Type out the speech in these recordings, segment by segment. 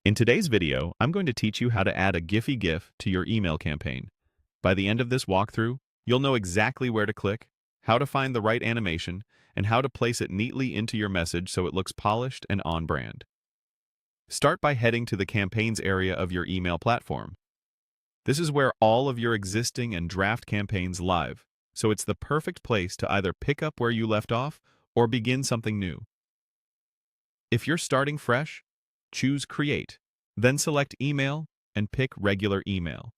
In today's video, I'm going to teach you how to add a GIPHY GIF to your email campaign. By the end of this walkthrough, you'll know exactly where to click, how to find the right animation, and how to place it neatly into your message so it looks polished and on-brand. Start by heading to the Campaigns area of your email platform. This is where all of your existing and draft campaigns live, so it's the perfect place to either pick up where you left off or begin something new. If you're starting fresh, choose Create, then select Email and pick Regular Email.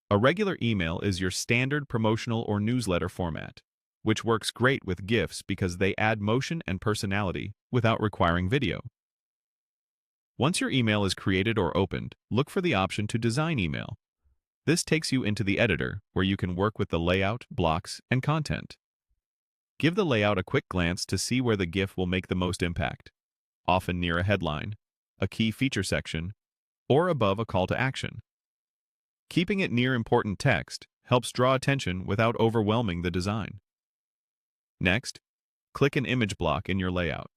A regular email is your standard promotional or newsletter format, which works great with GIFs because they add motion and personality without requiring video. Once your email is created or opened, look for the option to Design Email. This takes you into the editor where you can work with the layout, blocks, and content. Give the layout a quick glance to see where the GIF will make the most impact, often near a headline, a key feature section, or above a call to action. Keeping it near important text helps draw attention without overwhelming the design. Next, click an image block in your layout.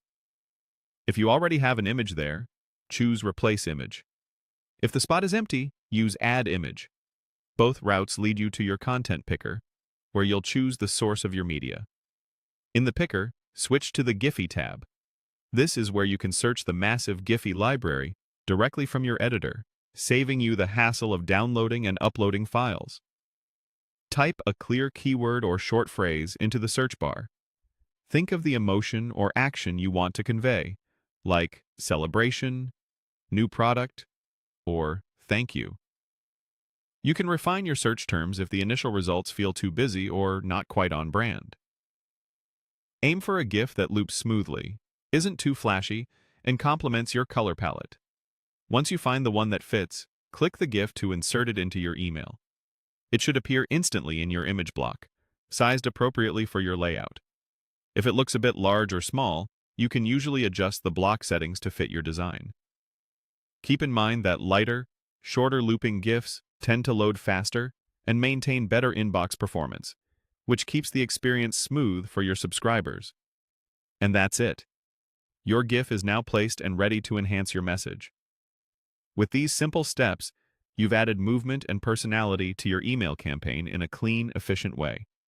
If you already have an image there, choose Replace Image. If the spot is empty, use Add Image. Both routes lead you to your content picker, where you'll choose the source of your media. In the picker, switch to the GIPHY tab. This is where you can search the massive GIPHY library directly from your editor, saving you the hassle of downloading and uploading files. Type a clear keyword or short phrase into the search bar. Think of the emotion or action you want to convey, like celebration, new product, or thank you. You can refine your search terms if the initial results feel too busy or not quite on brand. Aim for a GIF that loops smoothly, isn't too flashy, and complements your color palette. Once you find the one that fits, click the GIF to insert it into your email. It should appear instantly in your image block, sized appropriately for your layout. If it looks a bit large or small, you can usually adjust the block settings to fit your design. Keep in mind that lighter, shorter looping GIFs tend to load faster and maintain better inbox performance, which keeps the experience smooth for your subscribers. And that's it. Your GIF is now placed and ready to enhance your message. With these simple steps, you've added movement and personality to your email campaign in a clean, efficient way.